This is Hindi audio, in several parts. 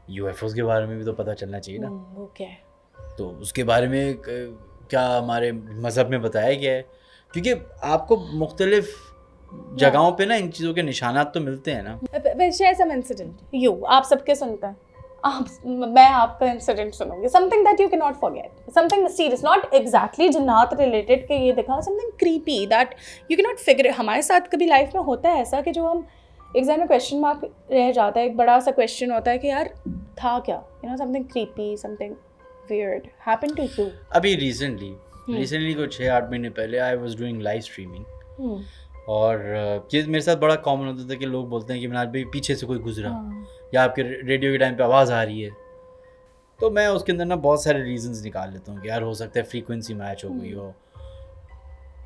यूएफओस के बारे में भी तो पता चलना चाहिए ना। वो क्या है? तो उसके बारे में क्या हमारे मज़हब में बताया गया है? क्योंकि आपको मुख्तलिफ जगहों पे ना इन चीज़ों के निशानात तो मिलते हैं ना। शेयर सम इंसिडेंट आप सबके सुनते हैं, मैं आपका इंसिडेंट सुनूंगी, something that you can not forget, something mysterious, not exactly जिन्नात रिलेटेड के ये दिखा, something creepy that you can not figure. हमारे साथ कभी लाइफ में होता है ऐसा कि जो हम एग्जाम में क्वेश्चन मार्क रह जाता है, एक बड़ा सा क्वेश्चन होता है कि यार था क्या, something creepy, something weird happened to you? अभी रिसेंटली कुछ 6-8 महीने पहले I was doing live streaming, और ये मेरे साथ बड़ा कॉमन होता था कि लोग बोलते हैं कि मिनाज भाई पीछे से कोई गुजरा, या आपके रेडियो के टाइम पे आवाज़ आ रही है। तो मैं उसके अंदर ना बहुत सारे रीजंस निकाल लेता हूँ कि यार हो सकता है फ्रीक्वेंसी मैच हो गई हो,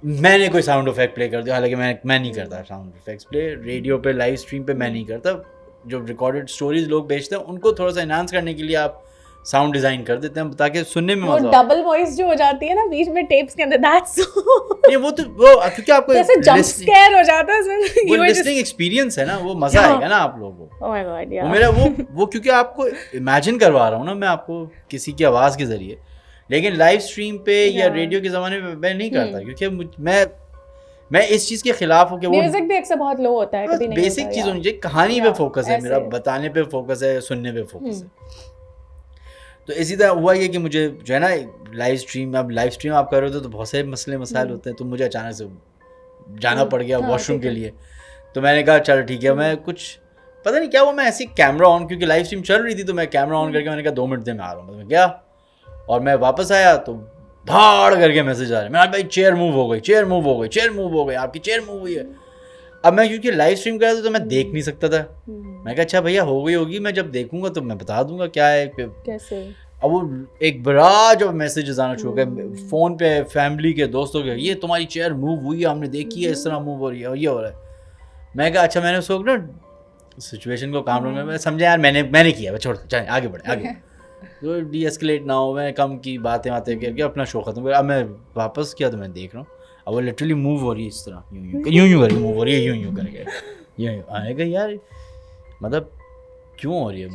मैंने कोई साउंड इफेक्ट प्ले कर दिया, हालांकि मैं नहीं करता साउंड इफेक्ट्स प्ले रेडियो पे, लाइव स्ट्रीम पे मैं नहीं करता। जो रिकॉर्डेड स्टोरीज लोग बेचते हैं उनको थोड़ा सा एनहांस करने के लिए आप साउंड डिजाइन कर देते हैं ताकि सुनने में मजा। डबल वॉइस जो हो जाती है ना बीच में टेप्स के अंदर, दैट्स नहीं वो क्योंकि आपको जैसे जंप स्केयर हो जाता है उसमें, वो लिसनिंग एक्सपीरियंस है ना, वो मजा आएगा ना आप लोगों को। ओह माय गॉड यार, वो मेरा वो क्योंकि आपको इमेजिन करवा रहा हूँ ना मैं आपको किसी की आवाज़ के जरिए, लेकिन लाइव स्ट्रीम पे या रेडियो के ज़माने में मैं नहीं करता, क्योंकि मैं इस चीज़ के खिलाफ हूँ कि वो म्यूजिक भी अक्सर बहुत लो होता है, कभी नहीं बेसिक चीज़ होनी चाहिए, कहानी पे फोकस है मेरा, बताने पे फोकस है, सुनने पे फोकस है। तो इसी तरह हुआ ये कि मुझे जो है ना लाइव स्ट्रीम आप कर रहे हो तो बहुत सारे मसले मसाइल होते हैं, तो मुझे अचानक से जाना पड़ गया वॉशरूम के लिए। तो मैंने कहा चल ठीक है, मैं कुछ पता नहीं क्या हुआ, मैं ऐसे कैमरा ऑन, क्योंकि लाइव स्ट्रीम चल रही थी तो मैं कैमरा ऑन करके मैंने कहा 2 मिनट दे मैं आ रहा हूँ, मैं गया और मैं वापस आया तो भाड़ करके मैसेज आ रहा है, मैं भाई चेयर मूव हो गई, आपकी चेयर मूव हुई है। अब मैं क्योंकि लाइव स्ट्रीम कर रहा था तो मैं देख नहीं सकता था, मैं कहा अच्छा भैया हो गई होगी, मैं जब देखूंगा तो मैं बता दूंगा क्या है कैसे। अब वो एक बड़ा जो मैसेज आना शुरू हो गया फ़ोन पे, फैमिली के, दोस्तों के, ये तुम्हारी चेयर मूव हुई है, हमने देखी है, इस तरह मूव हो रही है और ये हो रहा है। मैं कहा अच्छा, मैंने उसको ना सिचुएशन को काम में मैं समझा यार मैंने किया, छोड़ चल आगे बढ़े जो डी एस्केलेट ना हो, मैं कम की बातें करके अपना शो खत्म कर। अब मैं वापस किया तो मैं देख रहा हूँ अब वो लिटरली मूव हो रही है इस तरह, यूं करके मूव हो रही है, यूं करके यूं आएगा यार, मतलब क्यों हो रही है।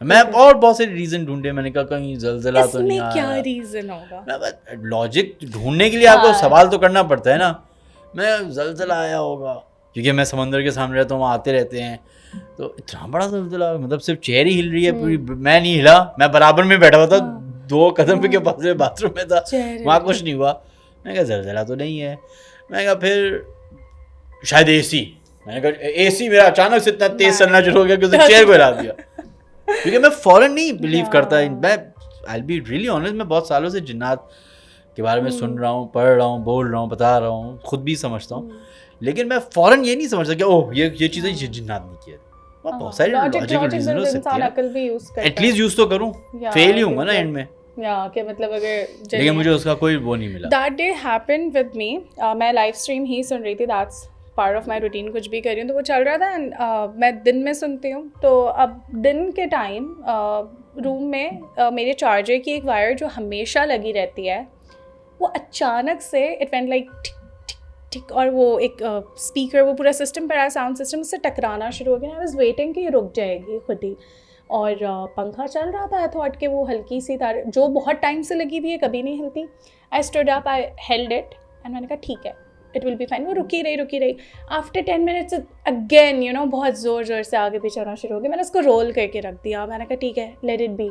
मैं और बहुत सारे रीजन ढूंढे, मैंने कहा कहीं जलजला तो नहीं आया, क्या रीजन होगा, लॉजिक ढूंढने के लिए आपको सवाल तो करना पड़ता है ना। मैं जलजला आया होगा क्योंकि मैं समंदर के सामने रहता हूँ, वहाँ आते रहते हैं, तो इतना बड़ा जलजला, मतलब सिर्फ चेयर ही हिल रही है पूरी, मैं नहीं हिला, मैं बराबर में बैठा हुआ था, 2 कदम के पास में बाथरूम में था, वहाँ कुछ नहीं हुआ। मैंने कहा जलजला तो नहीं है, मैंने कहा फिर शायद एसी, मैंने कहा एसी मेरा अचानक से इतना तेज चलना शुरू हो गया कि उसने चेयर को हिला दिया, क्योंकि मैं फौरन नहीं बिलीव करता। मैं आई बी रियली ऑनेस्ट, मैं बहुत सालों से जिन्नात के बारे में सुन रहा हूँ, पढ़ रहा हूँ, बोल रहा हूँ, बता रहा हूँ, खुद भी समझता हूँ, लेकिन मैं फौरन ये नहीं समझता कि ओह ये चीज़ें जिन्नात ने किया। बहुत सारे लॉजिकल रीजन हो सकते हैं, एटलीस्ट यूज तो करूँ, फेल ही हूँगा ना एंड में, कि मतलब अगर, लेकिन मुझे उसका कोई वो नहीं मिला। That day happened with me, मैं लाइव स्ट्रीम ही सुन रही थी, that's part of my routine, कुछ भी कर रही हूँ तो वो चल रहा था, एंड मैं दिन में सुनती हूँ, तो अब दिन के टाइम रूम में मेरे चार्जर की एक वायर जो हमेशा लगी रहती है, वो अचानक से इट वेंट लाइक टिक टिक टिक, और वो एक स्पीकर, वो पूरा सिस्टम पर आया, साउंड सिस्टम, उससे टकराना शुरू हो गया। आई वाज वेटिंग कि ये रुक जाएगी खुद ही, और पंखा चल रहा था, आई थॉट कि वो हल्की सी तार जो बहुत टाइम से लगी हुई है कभी नहीं हिलती, I stood up, I held it and मैंने कहा ठीक है इट विल बी फाइन। वो रुकी रही। आफ्टर 10 मिनट्स अगेन बहुत ज़ोर से आगे पीछे होना शुरू हो गया। मैंने उसको रोल करके रख दिया, मैंने कहा ठीक है लेट इट बी।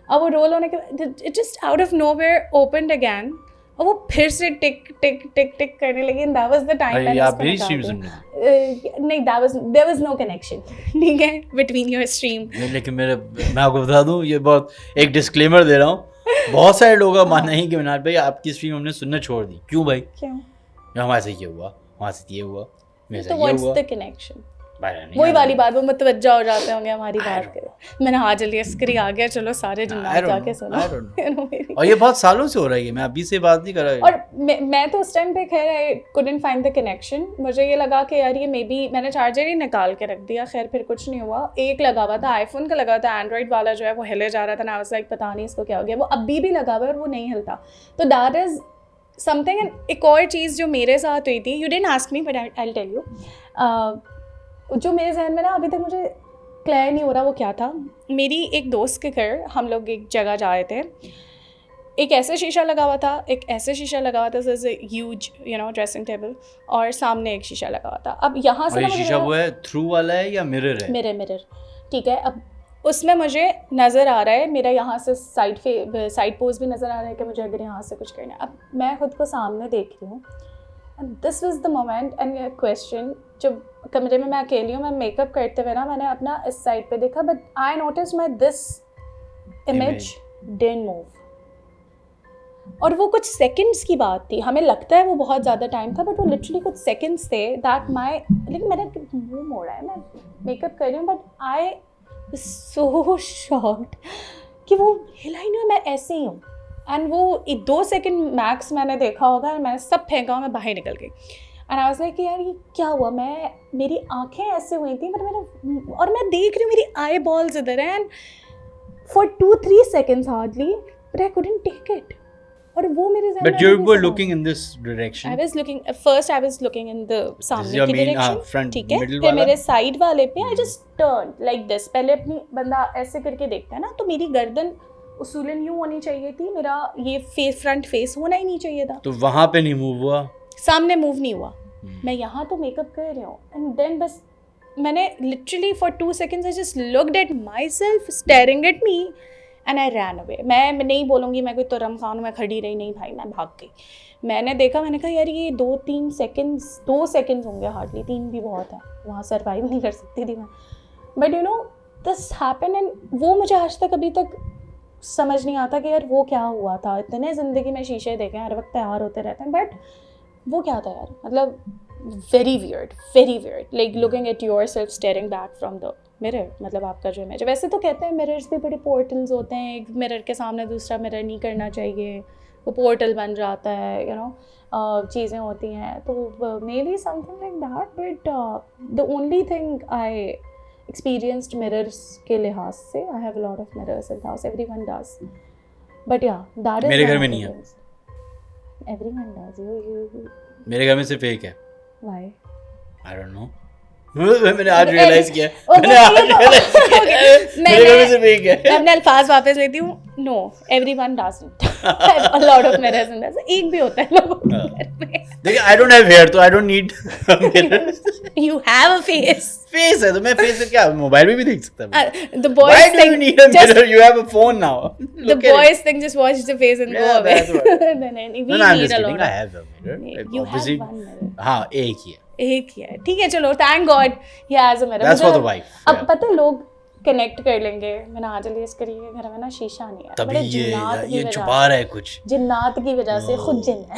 अब वो रोल होने के बाद it just out of nowhere opened again, और वो फिर से टिक टिक टिक टिक करने लगी, and that was the time मैंने उसको निकाल दिया। नहीं, देयर वाज नो कनेक्शन, ठीक है, बिटवीन योर स्ट्रीम। लेकिन मैं आपको बता दूं, ये बहुत एक डिस्क्लेमर दे रहा हूँ, बहुत सारे लोगों का मानना है कि मिनाज भाई आपकी स्ट्रीम हमने सुनना छोड़ दी। क्यों भाई? क्यों? हमारे से ये हुआ, वहाँ से ये हुआ, मेरे से तो ये व्हाट्स हुआ, द कनेक्शन? वही वाली बात, वो मुतवज्जा हो जाते होंगे हमारी बात के। मिनहाज अली अस्करी आ गया, चलो सारे जिन्नात जाके सुनो। और ये बहुत सालों से हो रहा है, मैं अभी से बात नहीं कर रहा। और मैं तो उस टाइम पे खैर I couldn't find the connection, मुझे ये लगा कि यार ये मे बी, मैंने चार्जर ही निकाल के रख दिया, खैर फिर कुछ नहीं हुआ। एक लगा हुआ था, आईफोन का लगा था, एंड्रॉइड वाला जो है वो हिले जा रहा था ना, लाइक पता नहीं इसको क्या हो गया, वो अभी भी लगा हुआ है और वो नहीं हिलता। तो दैट इज समथिंग। एंड एक और चीज़ जो मेरे साथ हुई थी, you didn't ask me but I will tell you, जो मेरे जहन में ना अभी तक मुझे क्लियर नहीं हो रहा वो क्या था। मेरी एक दोस्त के घर हम लोग एक जगह जा रहे थे, एक ऐसे शीशा लगा हुआ था, एक ऐसे शीशा लगा हुआ था, ह्यूज ड्रेसिंग टेबल, और सामने एक शीशा लगा हुआ था। अब यहाँ से और ये शीशा वो है थ्रू वाला है या मिरर है? मिरर, ठीक है। अब उसमें मुझे नज़र आ रहा है, मेरा यहाँ से साइड पोज भी नज़र आ रहा है कि मुझे अगर यहाँ से कुछ करना है। अब मैं खुद को सामने देख रही हूँ, and this was the moment and question, जब कमरे में मैं अकेली हूँ, मैं मेकअप करते हुए ना मैंने अपना इस साइड पे देखा, but I notice my this image didn't move. और वो कुछ सेकंड्स की बात थी, हमें लगता है वो बहुत ज़्यादा टाइम था, बट वो लिटरली कुछ सेकंड्स थे दैट माई, लेकिन मैंने मुँह मोड़ा है, मैं मेकअप कर रही हूँ, बट आई सो शॉक्ड कि वो हिला ही नहीं, मैं ऐसे ही हूँ। एंड वो 2 सेकंड मैक्स मैंने देखा होगा, और मैंने सब फेंका, मैं बाहर निकल गई। एंड आई वाज लाइक यार ये क्या हुआ, मेरी आंखें ऐसे हुई थी, और मैं देख रही हूँ मेरी आई बॉल्स इधर है, and for 2-3 seconds hardly, but I couldn't take it. और वो मेरे ज़हन में, but you were looking in this direction? I was looking, first I was looking in the सामने की डायरेक्शन, ठीक है, फिर वाला? मेरे साइड वाले पे I just turn like this. पहले अपनी बंदा ऐसे करके देखता है ना, तो मेरी गर्दन उसूलन यूं होनी चाहिए थी, मेरा ये फ्रंट फेस होना ही नहीं चाहिए था। तो वहाँ पे नहीं मूव हुआ, सामने मूव नहीं हुआ। मैं यहाँ तो मेकअप कर रही हूँ, एंड देन बस मैंने literally for 2 seconds I just looked at my self staring at me, and I ran away. मैं नहीं बोलूँगी मैं कोई तुरम खान हूँ, मैं खड़ी रही नहीं भाई, मैं भाग गई। मैंने देखा, मैंने कहा यार ये 2-3 seconds, 2 seconds होंगे हार्डली, 3 भी बहुत है, वहाँ सर्वाइव नहीं कर सकती थी मैं। But you know this happen, and वो मुझे आज तक अभी तक समझ नहीं आता कि यार वो क्या हुआ था। इतने ज़िंदगी में शीशे देखे हर वक्त तैयार होते रहते हैं, बट वो क्या था यार, मतलब very weird, like looking at your self steering back from the mirror. मतलब आपका जो इमेज, वैसे तो कहते हैं मिरर्स भी बड़े पोर्टल्स होते हैं, एक मिरर के सामने दूसरा मिरर नहीं करना चाहिए, वो पोर्टल बन जाता है, यू नो चीज़ें होती हैं। तो may be something like that, but the only thing I experienced mirrors के लिहाज से, I have a lot of mirrors in the house, everyone does, but yeah, that is मेरे घर में नहीं है। everyone does, you मेरे घर में सिर्फ एक है। why? I don't know, मैंने आज रियलाइज किया, मेरे घर में सिर्फ एक है। मैं अपने अल्फाज वापस लेती हूँ, no, everyone doesn't have a lot of mirrors in the, एक भी होता है लोगों के घर में। देखिए I don't have hair, तो I don't need mirrors। You have a face है तो मैं फेस से क्या मोबाइल में भी देख सकता हूँ। the boys Why do you think need a mirror? You have a phone now. the boys think just watch the face and go away. Then we No, I'm need just a kidding. lot I of, have a mirror. you Obviously, have one mirror, हाँ एक ही है। एक ही है, ठीक है, चलो thank God he has a mirror. That's for the wife. अब पता है लोग कनेक्ट कर लेंगे, मिन्हाज अली अस्करी के घर में ना शीशा नहीं है, तभी ये छुपा रहा है कुछ, जिन्नात की वजह से खुद जिन्न है।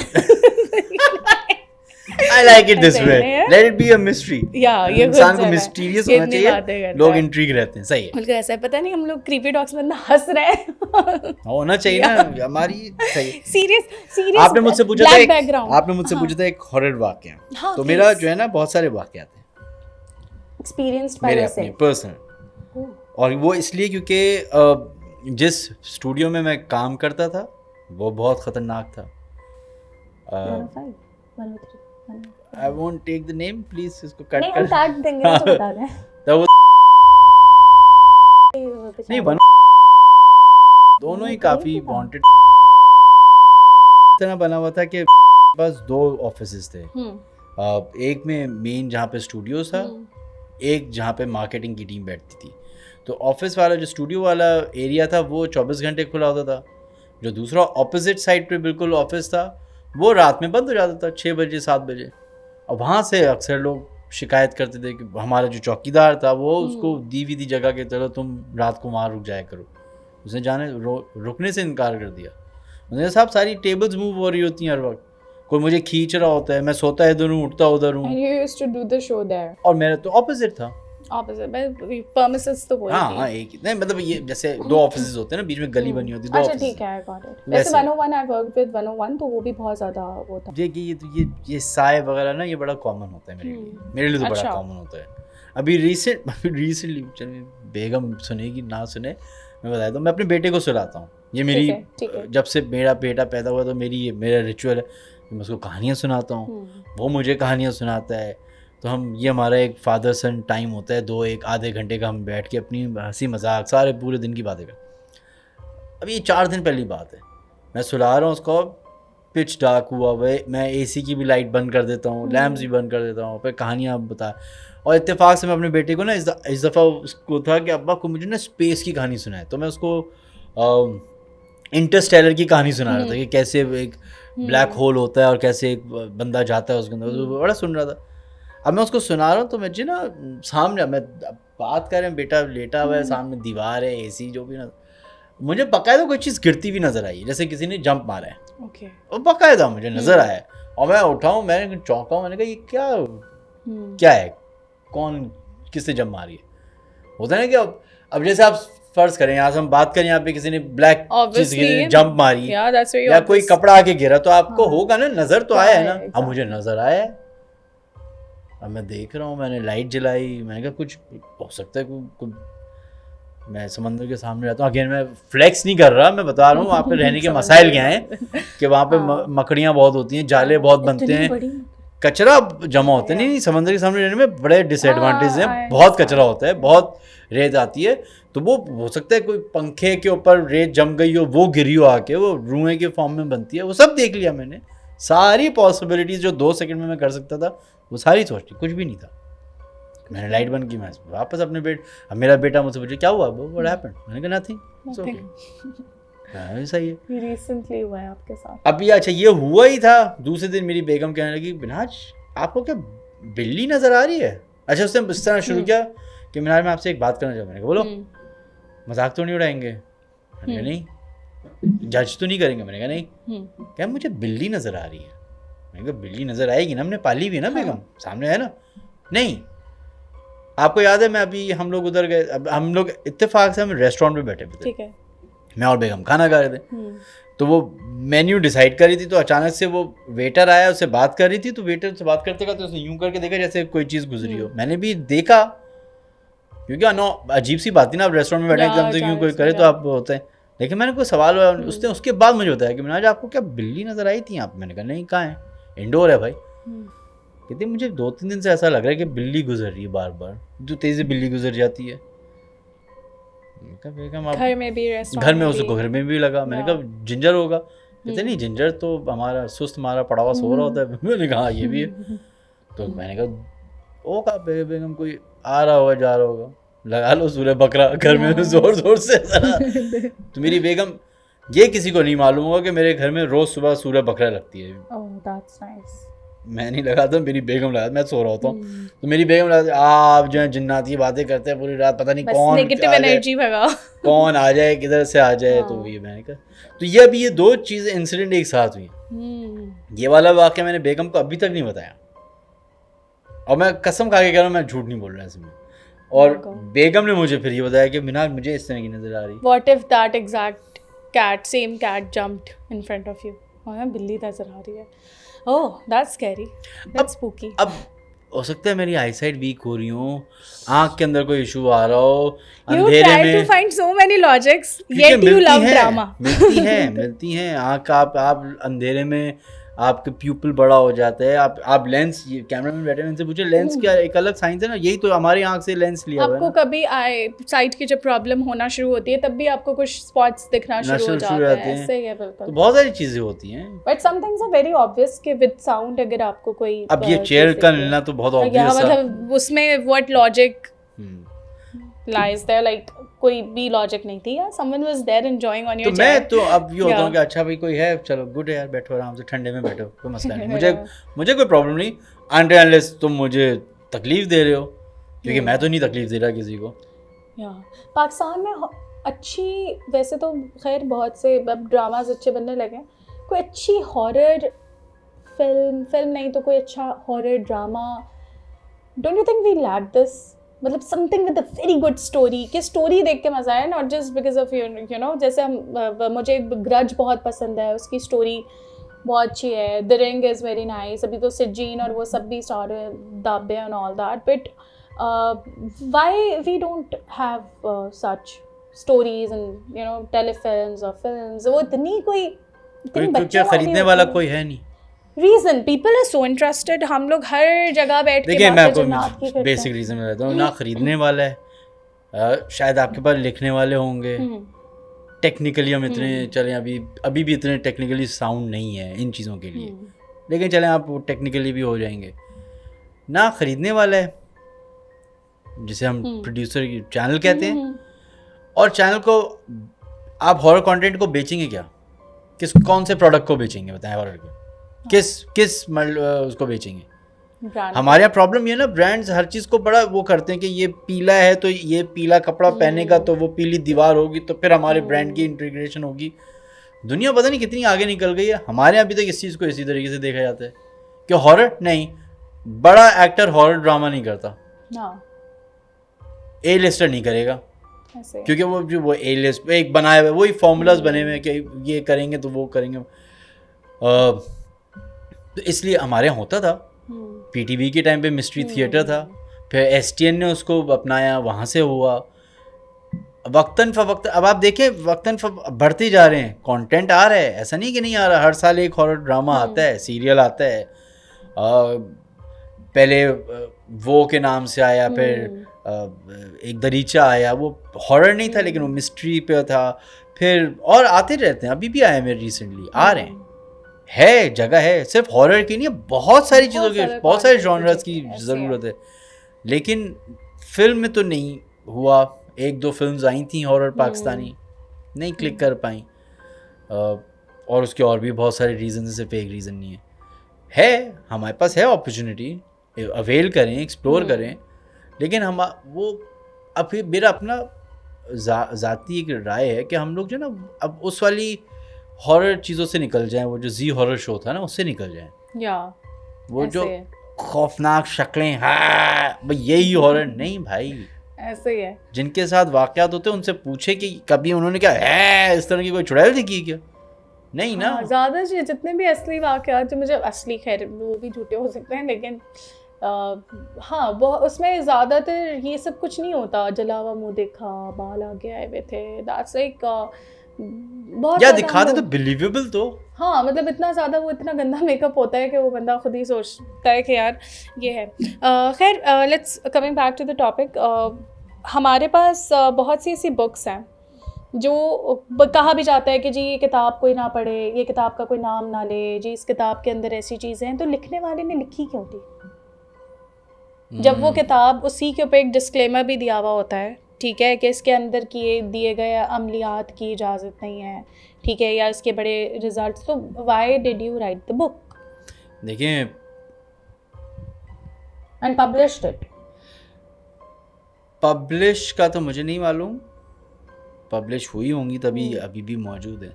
I like it this way. Let it be a mystery. ये इंसान को मिस्टीरियस होना चाहिए, लोग इंट्रिग रहते हैं, सही है। उनको ऐसा है, पता नहीं हम लोग क्रीपी डॉग्स में हंस रहे हैं। होना चाहिए ना हमारी, सही। सीरियस आपने मुझसे पूछा था एक हॉरर वाकया, तो मेरा जो है ना बहुत सारे वाकयात हैं एक्सपीरियंस्ड मेरे अपने पर्सनल, और वो इसलिए क्योंकि जिस स्टूडियो में मैं काम करता था वो बहुत खतरनाक था। I won't take the name, please इसको कट कर। नहीं, हम देंगे तो बता दें। तो वो नहीं बन, दोनों ही काफी वांटेड तरह बना हुआ था कि बस 2 ऑफिसेज थे, एक में मेन जहाँ पे स्टूडियो था, एक जहाँ पे मार्केटिंग की टीम बैठती थी। तो ऑफिस वाला जो स्टूडियो वाला एरिया था वो 24 घंटे खुला होता था, जो दूसरा ऑपोजिट साइड पे बिल्कुल ऑफिस था वो रात में बंद हो जाता था 6 बजे 7 बजे। और वहाँ से अक्सर लोग शिकायत करते थे कि हमारा जो चौकीदार था वो उसको दी हुई जगह के चलो तुम रात को वहाँ रुक जाया करो, उसने रुकने से इनकार कर दिया। उन्होंने साहब सारी टेबल्स मूव हो रही होती हैं हर वक्त, कोई मुझे खींच रहा होता है, मैं सोता इधर हूँ उठता उधर हूँ। और मेरा तो ऑपोजिट था, premises तो वही हाँ एक नहीं, मतलब ये जैसे 2 ऑफिसेज होते हैं ना, बीच में गली बनी होती है, 2 अच्छा ठीक है, गॉट इट। वैसे 101 आई वर्कड विद 101, तो वो भी बहुत ज्यादा वो था। ये साय वगैरह ना ये बड़ा कॉमन होता है मेरे लिए तो बड़ा कॉमन होता है। अभी रिसेंटली चलिए बेगम सुनेगी ना सुने, मैं बताया तो मैं अपने बेटे को सुलाता हूँ। ये मेरी जब से मेरा बेटा पैदा हुआ तो मेरा रिचुअल है, मैं उसको कहानियाँ सुनाता हूँ, वो मुझे कहानियाँ सुनाता है, तो हम ये हमारा एक फादर सन टाइम होता है, 1 आधे घंटे का हम बैठ के अपनी हंसी मजाक सारे पूरे दिन की बातें कर। अभी ये 4 दिन पहली बात है, मैं सुला रहा हूँ उसको, पिच डार्क हुआ हुआ है, मैं एसी की भी लाइट बंद कर देता हूँ, लैम्प्स भी बंद कर देता हूँ, फिर कहानियाँ बता। और इत्तेफाक से मैं अपने बेटे को ना इस दफ़ा उसको था कि अब्बा को मुझे ना स्पेस की कहानी सुनाए, तो मैं उसको इंटरस्टेलर की कहानी सुना रहा था कि कैसे एक ब्लैक होल होता है और कैसे एक बंदा जाता है उसके अंदर, तो बड़ा सुन रहा था। अब मैं उसको सुना रहा हूँ तो मुझे ना सामने, मैं बात कर रहे हैं, बेटा लेटा हुआ है, सामने दीवार है, एसी जो भी ना, मुझे बाकायदा कोई चीज़ गिरती भी नजर आई, जैसे किसी ने जंप मारा है। ओके। और बाकायदा मुझे नजर आया, और मैं उठाऊँ, मैंने चौंका हूँ, मैंने कहा ये क्या है, कौन किससे जंप मारी है। होता है ना कि अब जैसे आप फर्ज करें, यहाँ से हम बात करें, यहाँ पे किसी ने ब्लैक चीज जंप मारी या कोई कपड़ा आके गिरा, तो आपको होगा ना, नजर तो आया है ना। अब मुझे नजर आया, अब मैं देख रहा हूँ, मैंने लाइट जलाई, मैंने कहा कुछ हो सकता है कोई मैं समंदर के सामने रहता हूँ। अगेन मैं फ्लेक्स नहीं कर रहा, मैं बता रहा हूँ वहाँ पे रहने के मसाइल क्या हैं कि वहाँ पे मकड़ियाँ बहुत होती हैं, जाले बहुत बनते हैं, कचरा जमा होता है। नहीं, समंदर के सामने रहने में बड़े डिसएडवांटेज हैं, बहुत कचरा होता है, बहुत रेत आती है, तो वो हो सकता है कोई पंखे के ऊपर रेत जम गई हो, वो गिरी हो आके, वो रुएं के फॉर्म में बनती है, वो सब देख लिया मैंने, सारी पॉसिबिलिटीज जो 2 सेकंड में मैं कर सकता था वो सारी सोच ली, कुछ भी नहीं था। मैंने लाइट बंद की, मैं वापस अपने अब मेरा बेटा मुझसे पूछे क्या हुआ, व्हाट हैपेंड, मैंने कहा नथिंग, इट्स ओके, सही है। ये रिसेंटली हुआ है आपके साथ अभी? अच्छा, ये हुआ ही था। दूसरे दिन मेरी बेगम कहने लगी, मिनहाज आपको क्या बिल्ली नजर आ रही है? अच्छा, उसने इस तरह शुरू किया कि मिनहाज मैं आपसे एक बात करना चाहूँ। मैंने कहा बोलो। मजाक तो नहीं उड़ाएंगे? मैंने कहा नहीं। जज तो नहीं करेंगे? मैंने कहा नहीं। क्या मुझे बिल्ली नजर आ रही है? मैंने कहा बिल्ली नजर आएगी ना, हमने पाली भी है ना बेगम, सामने है ना। नहीं, आपको याद है मैं अभी हम लोग उधर गए, अब हम लोग इत्तेफाक से हम रेस्टोरेंट में बैठे हुए थे, ठीक है, मैं और बेगम खाना खा रहे थे, तो वो मेन्यू डिसाइड कर रही थी, तो अचानक से वो वेटर आया, उससे बात कर रही थी, तो वेटर से बात करते करते उसने यूं करके देखा जैसे कोई चीज़ गुजरी हो। मैंने भी देखा, क्योंकि नो अजीब सी बात थी ना, आप रेस्टोरेंट में बैठे एकदम से क्यों कोई करे तो आप होते हैं। लेकिन मैंने कोई सवाल हुआ, उसने उसके बाद मुझे बताया कि मिनहाज आपको क्या बिल्ली नजर आई थी आप? मैंने कहा नहीं, कहाँ है, इंडोर है भाई। कहते मुझे 2-3 दिन से ऐसा लग रहा है कि बिल्ली गुजर रही है बार बार, जो तेजी बिल्ली गुजर जाती है। घर में भी, घर में, उसको घर में भी लगा। मैंने कहा जिंजर होगा? कहते नहीं, जिंजर तो हमारा सुस्त मारा पड़ा हुआ सो रहा होता है। मैंने कहा ये भी है। तो मैंने कहा होगा बेगम, कोई आ रहा होगा जा रहा होगा, लगा लो सूरह बकरा घर में जोर जोर से। तो मेरी बेगम, ये किसी को नहीं मालूम होगा कि मेरे घर में रोज सुबह सूरह बकरा लगती है। that's nice. मैं नहीं लगाता, मेरी बेगम लगाती, मैं सो रहा होता हूँ तो मेरी बेगम लगाती। आप जो है जिन्नात की बातें करते हैं पूरी रात, पता नहीं कौन नेगेटिव एनर्जी भगा, कौन आ जाए, किधर से आ जाए। तो ये मैंने कहा, तो ये अभी ये 2 चीज़ें इंसिडेंट एक साथ हुई। ये वाला वाक़या मैंने बेगम को अभी तक नहीं बताया, और मैं कसम खा के कह रहा हूँ, मैं झूठ नहीं बोल रहा इसमें। और बेगम ने मुझे फिर ये बताया कि मिनहाज मुझे इस तरह की नजर आ रही। What if that exact cat, same cat jumped in front of you, और बिल्ली नजर आ रही है। Oh that's scary, that's spooky. अब हो सकता है मेरी आईसाइट वीक हो रही हो, आँख के अंदर कोई इशू आ रहा हो, अंधेरे में। You try to find so many logics, yet you love drama. मिलती हैं आँख। आप अंधेरे में आपके प्यूपिल बड़ा हो जाता है, आप लेंस, कैमरा में बैठे उनसे पूछे लेंस क्या एक अलग साइंस है ना, यही तो हमारी आँख से लेंस लिया हुआ है। आपको कभी आई साइट की जब प्रॉब्लम होना शुरू होती है तब भी आपको कुछ स्पॉट्स दिखना शुरू हो जाते हैं, ऐसे ही है बिल्कुल। तो बहुत सारी चीजें होती हैं, but some things are very obvious कि विद साउंड अगर आपको कोई, अब ये चेयर का मिलना तो बहुत ऑब्वियस है, मतलब उसमें what logic lies there, like कोई भी लॉजिक नहीं थी यार, someone was there enjoying on your chair. मैं तो अब ये होता हूँ कि अच्छा भाई कोई है, चलो गुड है यार, बैठो आराम से ठंडे में बैठो, कोई मसला नहीं, मुझे कोई प्रॉब्लम नहीं, अनलेस तुम मुझे तकलीफ दे रहे हो, क्योंकि मैं तो नहीं तकलीफ दे रहा किसी को। पाकिस्तान में अच्छी, वैसे तो खैर बहुत से अब ड्रामाज अच्छे बनने लगे, कोई अच्छी हॉरर फिल्म नहीं तो कोई अच्छा horror drama, don't you think we lack this? मतलब something with a very good story, कि स्टोरी देख के मज़ा आए, not just because of you know, जैसे हम, मुझे ग्रज बहुत पसंद है, उसकी स्टोरी बहुत अच्छी है, the ring is very nice, अभी तो सिज्जीन और वो सब भी स्टार्ट दाबे and all that, but why we don't have such stories and you know telefilms और फिल्म्स? वो इतनी कोई खरीदने वाला कोई है नहीं, reason people are so interested, हम लोग हर जगह बैठ के देखिए मैं बातें जिन्नात की आपको करते बेसिक रीज़न बताता हूँ, ना खरीदने वाला है, शायद आपके पास लिखने वाले होंगे, टेक्निकली हम इतने चलें अभी भी इतने टेक्निकली साउंड नहीं है इन चीज़ों के लिए, लेकिन चलें आप टेक्निकली भी हो जाएंगे। ना खरीदने वाला है जिसे हम प्रोड्यूसर की चैनल कहते हैं, और चैनल को आप हॉरर कंटेंट को बेचेंगे क्या, कौन से प्रोडक्ट को बेचेंगे बताएं, हॉरर के किस उसको बेचेंगे। हमारे यहाँ प्रॉब्लम ये ना, ब्रांड्स हर चीज़ को बड़ा वो करते हैं कि ये पीला है तो ये पीला कपड़ा पहनेगा तो वो पीली दीवार होगी तो फिर हमारे ब्रांड की इंटीग्रेशन होगी। दुनिया पता नहीं कितनी आगे निकल गई है, हमारे यहाँ अभी तक इस चीज़ को इसी तरीके से देखा जाता है कि हॉरर नहीं, बड़ा एक्टर हॉरर ड्रामा नहीं करता, ए लिस्टर नहीं करेगा, क्योंकि वो ए लिस्ट एक बनाए हुए वही फॉर्मूलाज बने हुए हैं कि ये करेंगे तो वो करेंगे। तो इसलिए हमारे यहाँ होता था, पीटीवी के टाइम पे मिस्ट्री थिएटर था, फिर एसटीएन ने उसको अपनाया, वहाँ से हुआ वक्तन फवक्तन। अब आप देखें वक्तन बढ़ते जा रहे हैं, कंटेंट आ रहा है, ऐसा नहीं कि नहीं आ रहा, हर साल एक हॉरर ड्रामा आता है, सीरियल आता है। पहले वो के नाम से आया, फिर एक दरीचा आया, वो हॉरर नहीं था लेकिन वो मिस्ट्री पे था, फिर और आते रहते हैं, अभी भी आए मेरे रिसेंटली आ रहे हैं, है जगह है, सिर्फ हॉरर की नहीं, बहुत सारी चीज़ों की, बहुत सारे जॉनर्स की ज़रूरत है। लेकिन फिल्म में तो नहीं हुआ, एक दो फिल्म्स आई थी हॉरर पाकिस्तानी, नहीं क्लिक कर पाई, और उसके और भी बहुत सारे रीज़न है, सिर्फ एक रीज़न नहीं है हमारे पास है अपॉर्चुनिटी, अवेल करें, एक्सप्लोर करें, लेकिन हम वो अभी मेरा अपना ज़ाती एक राय है कि हम लोग जो ना अब उस वाली हॉरर चीज़ों से निकल जाएं, वो जो जी हॉरर शो था ना उससे निकल जाएं, वो जो खौफनाक शक्लें, हाँ भाई यही हॉरर नहीं भाई, ऐसे ही है। जिनके साथ वाक़यात होते हैं उनसे पूछे कि कभी उन्होंने क्या है इस तरह की कोई चुड़ैल देखी क्या, नहीं ना। ज़्यादा जितने भी असली वाक़यात, जो मुझे असली, खैर वो भी झूठे हो सकते हैं, लेकिन हाँ वो उसमें ज़्यादातर ये सब कुछ नहीं होता, जला हुआ मुँह देखा, बाल आगे आए हुए थे, दैट्स लाइक बहुत या दिखाते तो बिलीवेबल तो, हाँ मतलब इतना ज़्यादा वो इतना गंदा मेकअप होता है कि वो बंदा खुद ही सोचता है कि यार ये है। खैर let's coming back to the topic, हमारे पास बहुत सी ऐसी बुक्स हैं जो कहा भी जाता है कि जी ये किताब कोई ना पढ़े, ये किताब का कोई नाम ना ले, जी इस किताब के अंदर ऐसी चीज़ें हैं, तो लिखने वाले ने लिखी क्यों थी जब वो किताब उसी के ऊपर एक डिस्क्लेमर भी दिया हुआ होता है, ठीक है, कि इसके अंदर दिए गए अमलियात की इजाज़त नहीं है, ठीक है, या इसके बड़े रिजल्ट्स, तो why did you right the book? देखिए एंड पब्लिश्ड इट। पब्लिश का तो मुझे नहीं मालूम, पब्लिश हुई होंगी तभी अभी भी मौजूद है,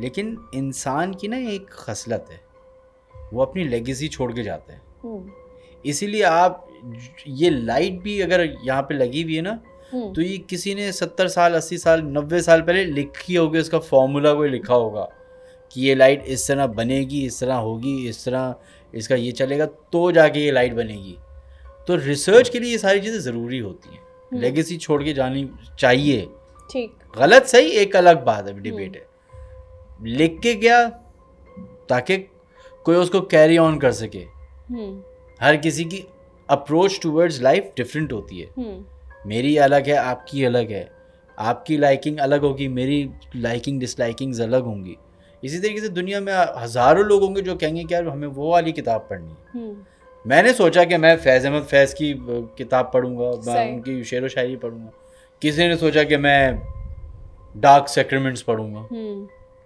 लेकिन इंसान की ना एक खसलत है, वो अपनी लेगेसी छोड़ के जाता है। इसीलिए आप ये लाइट भी अगर यहाँ पे लगी हुई है ना, तो ये किसी ने 70 साल 80 साल 90 साल पहले लिखी होगी, उसका फॉर्मूला कोई लिखा होगा कि ये लाइट इस तरह बनेगी, इस तरह होगी, इस तरह इसका ये चलेगा तो जाके ये लाइट बनेगी। तो रिसर्च के लिए ये सारी चीज़ें ज़रूरी होती हैं, लेगेसी छोड़ के जानी चाहिए। ठीक, गलत सही एक अलग बात है, डिबेट है, लिख के क्या ताकि कोई उसको कैरी ऑन कर सके। हर किसी की अप्रोच टूवर्ड्स लाइफ डिफरेंट होती है, मेरी अलग है, आपकी अलग है, आपकी लाइकिंग अलग होगी, मेरी लाइकिंग डिसलाइकिंग्स अलग होंगी। इसी तरीके से दुनिया में हज़ारों लोग होंगे जो कहेंगे कि यार हमें वो वाली किताब पढ़नी है। मैंने सोचा कि मैं फैज़ अहमद फैज़ की किताब पढ़ूंगा, मैं उनकी शेर व शायरी पढ़ूंगा, किसी ने सोचा कि मैं डार्क सेक्रेमेंट्स पढ़ूंगा,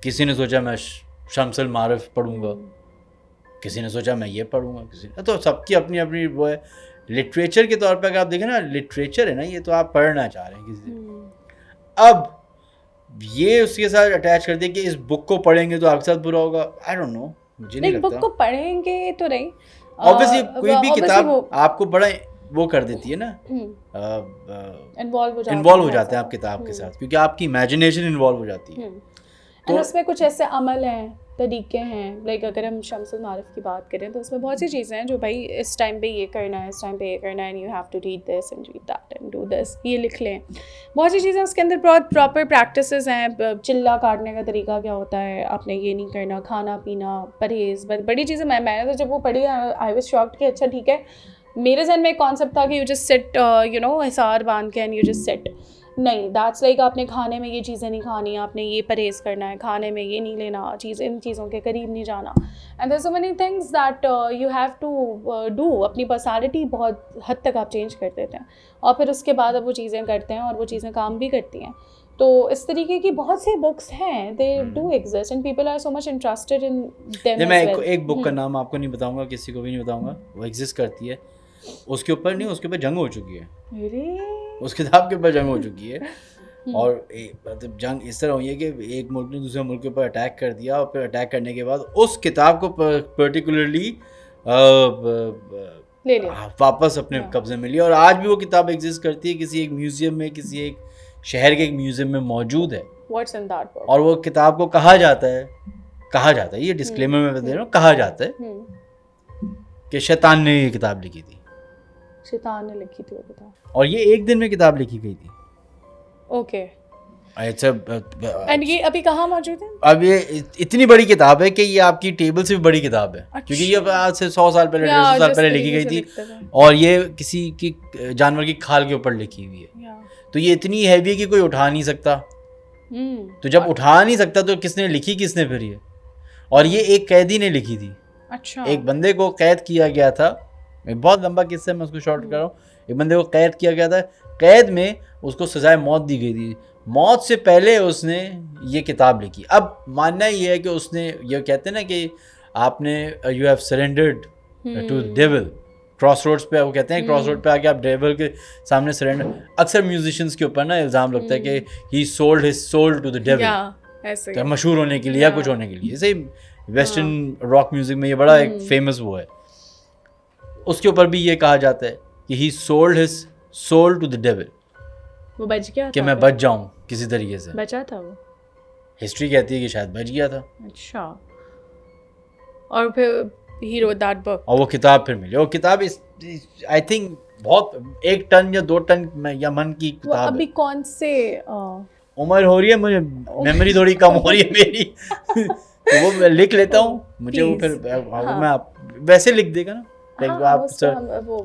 किसी ने सोचा मैं शम्सुल मारिफ पढ़ूंगा, किसी ने सोचा मैं ये पढ़ूंगा, किसी ने, तो सबकी अपनी अपनी वो है। लिटरेचर के तौर पे अगर आप देखें ना, लिटरेचर है ना, ये तो आप पढ़ना चाह रहे हैं किसी अब ये उसके साथ अटैच कर दिया कि इस बुक को पढ़ेंगे तो आपके साथ बुरा होगा, आई डोंट नो, मुझे नहीं लगता। बुक को पढ़ेंगे तो नहीं, ऑब्वियसली कोई भी किताब आपको बड़ा वो कर देती है ना, इन्वॉल्व हो जाते हैं आप किताब के साथ, क्योंकि आपकी इमेजिनेशन इन्वॉल्व हो जाती है। तो उसमें कुछ ऐसे अमल हैं तरीके हैं, लाइक अगर हम शम्सुल मारिफ की बात करें तो उसमें बहुत सी चीज़ें हैं जो भाई इस टाइम पे ये करना है, इस टाइम पे ये करना है, and you have to read this and read that and do this, ये लिख लें। बहुत सी चीज़ें उसके अंदर बहुत प्रॉपर प्रैक्टिसेस हैं। चिल्ला काटने का तरीका क्या होता है, आपने ये नहीं करना, खाना पीना, परहेज़, बड़ी चीज़ें। मैंने तो जब वो पढ़ी आई वाज शॉक्ड कि अच्छा ठीक है। मेरे जहन में एक कॉन्सेप्ट था कि you just sit, you know, Hisar बांध के एंड यू जस्ट सिट। नहीं, दैट्स लाइक आपने खाने में ये चीज़ें नहीं खानी, आपने ये परहेज़ करना है, खाने में ये नहीं लेना, इन चीज़ों के करीब नहीं जाना। And there so many things that you have to do. अपनी पर्सनैलिटी बहुत हद तक आप चेंज कर देते हैं और फिर उसके बाद अब वो चीज़ें करते हैं और वो चीज़ें काम भी करती हैं। तो इस तरीके की बहुत सी बुक्स हैं, they do exist and people are so much interested in them. मैं एक बुक का नाम आपको नहीं बताऊंगा, किसी को भी नहीं बताऊंगा, वो एग्जिस्ट करती है। उसके ऊपर नहीं, उसके ऊपर जंग हो चुकी है, उस किताब के ऊपर जंग हो चुकी है। और मतलब जंग इस तरह हुई है कि एक मुल्क ने दूसरे मुल्क के ऊपर अटैक कर दिया और फिर अटैक करने के बाद उस किताब को पर्टिकुलरली वापस अपने कब्जे में लिया। और आज भी वो किताब एग्जिस्ट करती है, किसी एक म्यूजियम में, किसी एक शहर के एक म्यूजियम में मौजूद है। What's in that book? और वो किताब को कहा जाता है, ये डिस्क्लेमर में बता रहा हूँ, कहा जाता है कि शैतान ने ये किताब लिखी थी। शैतान ने लिखी थी वो किताब, और ये एक दिन में किताब लिखी गई थी। ओके। अच्छा, एंड ये अभी कहाँ मौजूद है? अब ये इतनी बड़ी किताब है कि ये आपकी टेबल से भी बड़ी किताब है। अच्छा। क्योंकि ये आज से 100 साल पहले, 150 साल पहले लिखी गई थी और ये किसी की जानवर की खाल के ऊपर लिखी हुई है। तो ये इतनी हैवी है कि कोई उठा नहीं सकता। तो जब उठा नहीं सकता तो किसने फिर ये? और ये एक कैदी ने लिखी थी। अच्छा। एक बंदे को कैद किया गया था, बहुत लंबा किस्सा, मैं उसको शॉर्ट कर रहा हूँ। एक बंदे को कैद किया गया था, कैद में उसको सजाए मौत दी गई थी। मौत से पहले उसने ये किताब लिखी। अब मानना ये है कि उसने, ये कहते हैं ना कि आपने you have surrendered to devil, crossroads पे, वो कहते हैं क्रॉस रोड पे आके आप डेविल के सामने सरेंडर। अक्सर म्यूजिशियंस के ऊपर ना इल्ज़ाम लगता है कि he sold his soul to the devil, तो मशहूर होने के लिए या कुछ होने के लिए। जैसे वेस्टर्न रॉक म्यूजिक में ये बड़ा एक फेमस वो है। उसके ऊपर भी ये कहा जाता है कि he sold his soul to the devil, वो बच गया कि मैं बच जाऊं किसी तरीके से। बचा था वो, हिस्ट्री कहती है कि शायद बच गया था। अच्छा। और फिर ही रोट दैट बुक, और वो किताब फिर मिली। और किताब आई थिंक बहुत 1 टन या 2 टन या मन की किताब। अभी कौन से उम्र हो रही है, मुझे मेमोरी थोड़ी कम हो रही है मेरी तो वो मैं लिख लेता हूँ, मुझे वो फिर मैं आप वैसे लिख देगा ना, आप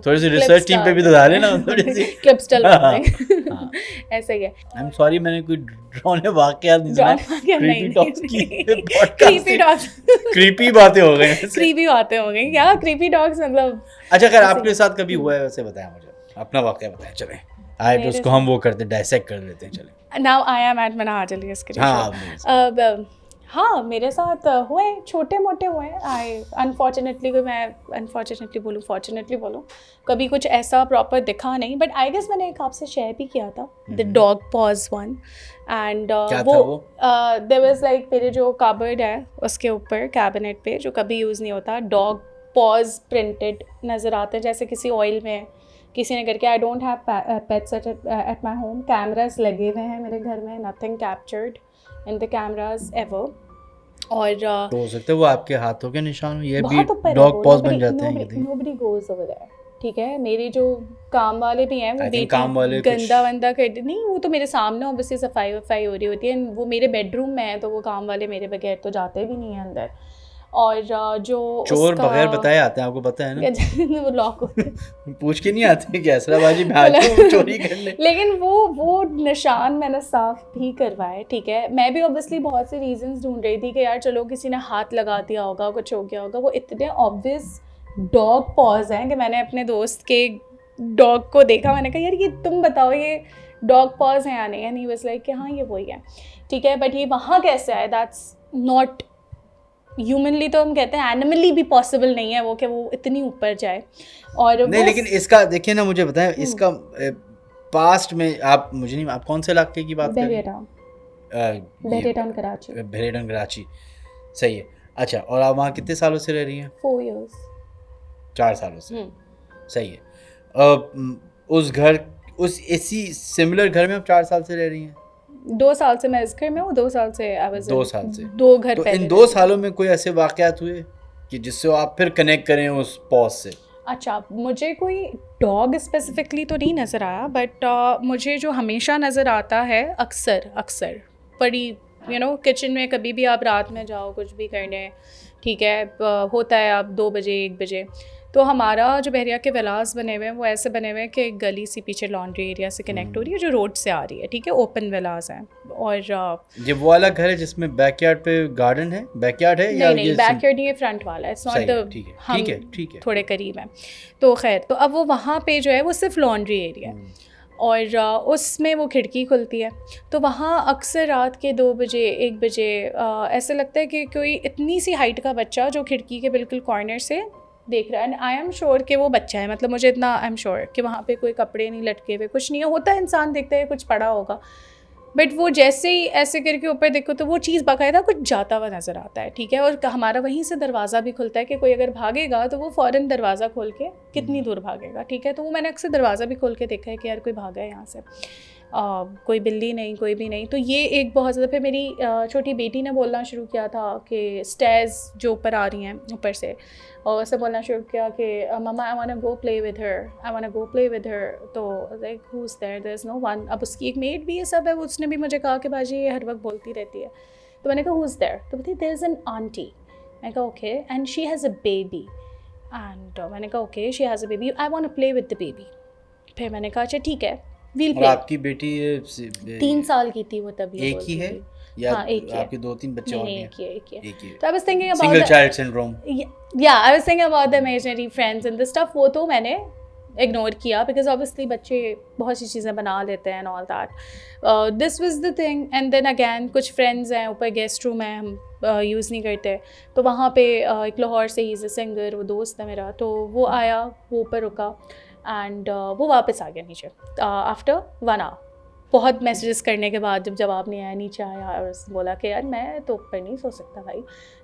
थोड़ी सी रिसर्च टीम पे भी तो डाले ना, थोड़ी सी क्लिप्स डलवाते ऐसे ही है। आई एम सॉरी, मैंने कोई डरावने वाकयात नहीं सुना, क्रीपी टॉक्स की क्रीपी बातें हो गई, क्रीपी बातें हो गई क्या? क्रीपी डॉग्स मतलब, अच्छा अगर आपके साथ कभी हुआ है वैसे बताएं, मुझे अपना वाकया बताएं। चलें आए तो उसको हम वो करते, डायसेक्ट कर लेते हैं। चलें। Now I am at Minhaj Ali Askari. हाँ, मेरे साथ हुए, छोटे मोटे हुए। अनफॉर्चुनेटली बोलूँ, फॉर्चुनेटली बोलूँ, कभी कुछ ऐसा प्रॉपर दिखा नहीं। बट आई गेस मैंने एक आपसे शेयर भी किया था, the dog pause one. And वो देयर वाज लाइक, मेरे जो कबर्ड है उसके ऊपर कैबिनेट पे, जो कभी यूज़ नहीं होता, डॉग पॉज प्रिंटेड नज़र आते हैं, जैसे किसी ऑयल में किसी ने करके। I don't have pets at my home. Cameras लगे हुए हैं मेरे घर में, nothing captured in the cameras ever. और तो हो सकता है वो आपके हाथों के निशान, ये भी डॉग पॉज बन जाते हैं। नोबडी गोज ओवर देयर, ठीक है। मेरे जो काम वाले भी हैं वो भी काम वाले गंदा वंदा कर नहीं, वो तो मेरे सामने ऑब्वियसली सफाई वफाई हो रही होती है। वो मेरे बेडरूम में है, तो वो काम वाले मेरे बगैर तो जाते भी नहीं है अंदर। और जो चोर बगैर बताए आते हैं, आपको पता है ना वो लॉक होते पूछ के नहीं आते कि असरा बाजी मैं आज चोरी करने। लेकिन वो निशान मैंने साफ भी करवाए, ठीक है। मैं भी ऑब्वियसली बहुत से रीजंस ढूंढ रही थी कि यार चलो किसी ने हाथ लगा दिया होगा, कुछ हो गया होगा। वो इतने ऑब्वियस डॉग पॉज हैं कि मैंने अपने दोस्त के डॉग को देखा, मैंने कहा यार ये तुम बताओ ये डॉग पॉज हैं या नहीं। एंड ही वाज लाइक कि हाँ ये वही है, ठीक है। बट ये वहाँ कैसे आए, दैट्स नॉट ह्यूमनली, तो हम कहते हैं एनिमली भी पॉसिबल नहीं है वो कि वो इतनी ऊपर जाए। और नहीं, लेकिन इसका देखिए ना, मुझे बताएं इसका पास्ट में, आप मुझे नहीं, आप कौन से इलाके की बात कर रहे हैं? बहरेटाउन कराची, सही है। अच्छा, और आप वहाँ कितने सालों से रह रही हैं? 4 years, 4 सालों से, सही है। उस इसी सिमिलर घर में आप 4 साल से रह रही हैं? 2 साल से मैं इस घर में हूँ, 2 साल से आई वाज 2 साल से 2 घर तो पहले। इन 2 सालों में कोई ऐसे वाकयात हुए कि जिससे आप फिर कनेक्ट करें उस पॉज से? अच्छा, मुझे कोई डॉग स्पेसिफिकली तो नहीं नज़र आया, बट मुझे जो हमेशा नज़र आता है अक्सर बड़ी किचन में कभी भी आप रात में जाओ कुछ भी करने, ठीक है, होता है आप 2 बजे 1 बजे, तो हमारा जो बहरिया के विलास बने हुए हैं वो ऐसे बने हुए हैं कि एक गली सी पीछे लॉन्ड्री एरिया से कनेक्ट हो रही है जो रोड से आ रही है, ठीक है, ओपन विलास हैं। और ये वो वाला घर है जिसमें बैकयार्ड पे गार्डन है, बैकयार्ड है या नहीं बैकयार्ड नहीं है, फ्रंट वाला है, इट्स नॉट द, ठीक है थोड़े करीब हैं। तो खैर, तो अब वो वहाँ पे जो है वो सिर्फ लॉन्ड्री एरिया है और उसमें वो खिड़की खुलती है, तो वहाँ अक्सर रात के 2 बजे 1 बजे ऐसे लगता है कि कोई इतनी सी हाइट का बच्चा जो खिड़की के बिल्कुल कॉर्नर से देख रहा है, एंड आई एम श्योर कि वो बच्चा है, मतलब मुझे इतना आई एम श्योर कि वहाँ पे कोई कपड़े नहीं लटके हुए, कुछ नहीं है, होता है इंसान देखता है कुछ पड़ा होगा, बट वो जैसे ही ऐसे करके ऊपर देखो तो वो चीज़ बाकायदा कुछ जाता हुआ नज़र आता है, ठीक है। और हमारा वहीं से दरवाज़ा भी खुलता है कि कोई अगर भागेगा तो वो फ़ौरन दरवाज़ा खोल के कितनी दूर भागेगा, ठीक है। तो वो मैंने अक्सर दरवाज़ा भी खोल के देखा है कि यार कोई भागा है यहाँ से, कोई बिल्ली नहीं, कोई भी नहीं। तो ये एक बहुत ज़्यादा, फिर मेरी छोटी बेटी ने बोलना शुरू किया था कि स्टेयर्स जो ऊपर आ रही हैं ऊपर से, और ऐसे बोलना शुरू किया कि मम्मा I want to go play with her, तो like who is there is no one. अब उसकी एक मेड भी है, सब है, उसने भी मुझे कहा कि बाजी ये हर वक्त बोलती रहती है, तो मैंने कहा हु इज़ देयर, तो बोलती देयर इज़ एन आंटी। मैंने कहा okay, and she has a baby, and मैंने कहा okay she has a baby, I want to play with the baby. फिर मैंने कहा अच्छा ठीक है, वील प्ले। आपकी बेटी 3 साल की थी वो तभी। एक ही है या हाँ, एक ही आपके 2-3 बच्चे और हैं? एक ही है। एक ही है। तो I was thinking about single child syndrome. या I was thinking about the imaginary friends and the stuff, वो तो मैंने इग्नोर किया बिकॉज ऑब्वियसली बच्चे बहुत सी चीज़ें बना लेते हैं and all that. This was the thing, and then again कुछ फ्रेंड्स हैं ऊपर, गेस्ट रूम है, हम यूज़ नहीं करते, तो वहाँ पे एक लाहौर से ही इज़ अ सिंगर, वो दोस्त है मेरा, तो वो आया, वो ऊपर रुका, एंड वो वापस आ गया नीचे आफ्टर 1 आवर। बहुत मैसेजेस करने के बाद जब जवाब नहीं आया, नीचे आया और बोला कि यार मैं तो ऊपर नहीं सो सकता भाई।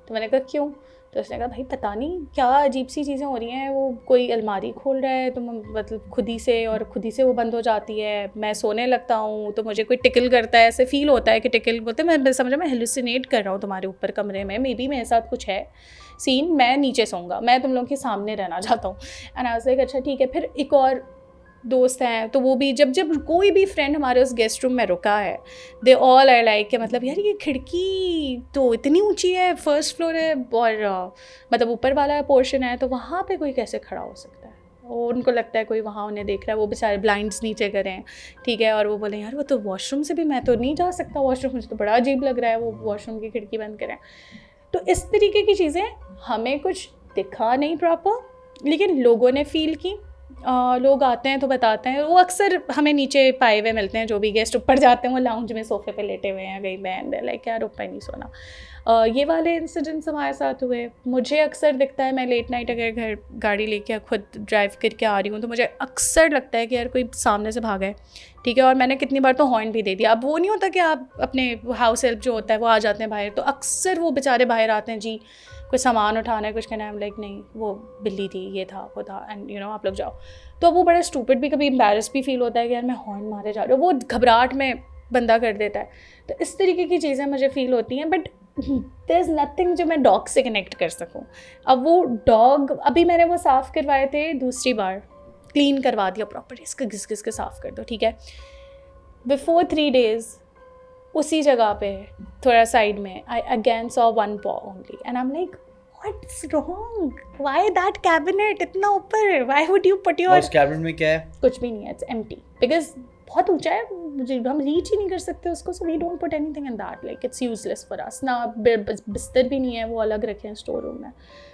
तो मैंने कहा क्यों? तो उसने कहा भाई पता नहीं क्या अजीब सी चीज़ें हो रही हैं, वो कोई अलमारी खोल रहा है तो मतलब खुद ही से वो बंद हो जाती है, मैं सोने लगता हूँ तो मुझे कोई टिकल करता है, ऐसे फील होता है कि टिकल बोलते, मैं समझा मैं हेलुसिनेट कर रहा हूँ तुम्हारे ऊपर कमरे में, मे बी मेरे साथ कुछ है सीन, मैं नीचे सोऊंगा, मैं तुम लोगों के सामने रहना चाहता हूँ। एंड आई वाज लाइक अच्छा ठीक है। फिर एक और दोस्त हैं, तो वो भी जब कोई भी फ्रेंड हमारे उस गेस्ट रूम में रुका है, दे ऑल आर लाइक कि मतलब यार ये खिड़की तो इतनी ऊंची है, फर्स्ट फ्लोर है और मतलब ऊपर वाला पोर्शन है, तो वहाँ पे कोई कैसे खड़ा हो सकता है? और उनको लगता है कोई वहाँ उन्हें देख रहा है, वो बेचारे ब्लाइंड्स नीचे करें, ठीक है, और वो बोले यार वो तो वॉशरूम से भी मैं तो नहीं जा सकता वॉशरूम, मुझे तो बड़ा अजीब लग रहा है, वो वॉशरूम की खिड़की बंद करें। तो इस तरीके की चीज़ें हमें कुछ दिखा नहीं प्रॉपर, लेकिन लोगों ने फील की। लोग आते हैं तो बताते हैं, वो अक्सर हमें नीचे पाए हुए मिलते हैं, जो भी गेस्ट ऊपर जाते हैं वो लाउंज में सोफे पे लेटे हुए हैं, कहीं बैंड है, लाइक यार ऊपर नहीं सोना। ये वाले इंसिडेंट्स हमारे साथ हुए। मुझे अक्सर दिखता है, मैं लेट नाइट अगर घर गाड़ी लेके खुद ड्राइव करके आ रही हूँ तो मुझे अक्सर लगता है कि यार कोई सामने से भागा है, ठीक है, और मैंने कितनी बार तो हॉर्न भी दे दिया। अब वो नहीं होता कि आप अपने हाउस हेल्प जो होता है वो आ जाते हैं बाहर, तो अक्सर वो बेचारे बाहर आते हैं, जी कोई सामान उठाना है, कुछ कहना है, लाइक नहीं वो बिल्ली थी, ये था वो था, एंड आप लोग जाओ। तो वो बड़ा स्टूपिड भी, कभी एम्बैरस भी फील होता है कि यार मैं हॉर्न मारे जा रही हूँ, वो घबराहट में बंदा कर देता है। तो इस तरीके की चीज़ें मुझे फील होती हैं, बट देयर इज़ नथिंग जो मैं डॉग से कनेक्ट कर सकूँ। अब वो डॉग अभी मैंने वो साफ़ करवाए थे, दूसरी बार क्लीन करवा दिया प्रॉपर, इसको घिस घिस के साफ़ कर दो, ठीक है। बिफोर 3 days उसी जगह पे थोड़ा साइड में I again saw 1 paw only, and I am like what's wrong, why that cabinet इतना ऊपर, why would you put your, उस कैबिनेट में क्या है? कुछ भी नहीं है, इट्स एम्प्टी, बिकॉज बहुत ऊंचा है, हम रीच ही नहीं कर सकते उसको, so we don't put anything in that, like it's useless for us ना। बिस्तर भी नहीं है, वो अलग रखे हैं स्टोर रूम में,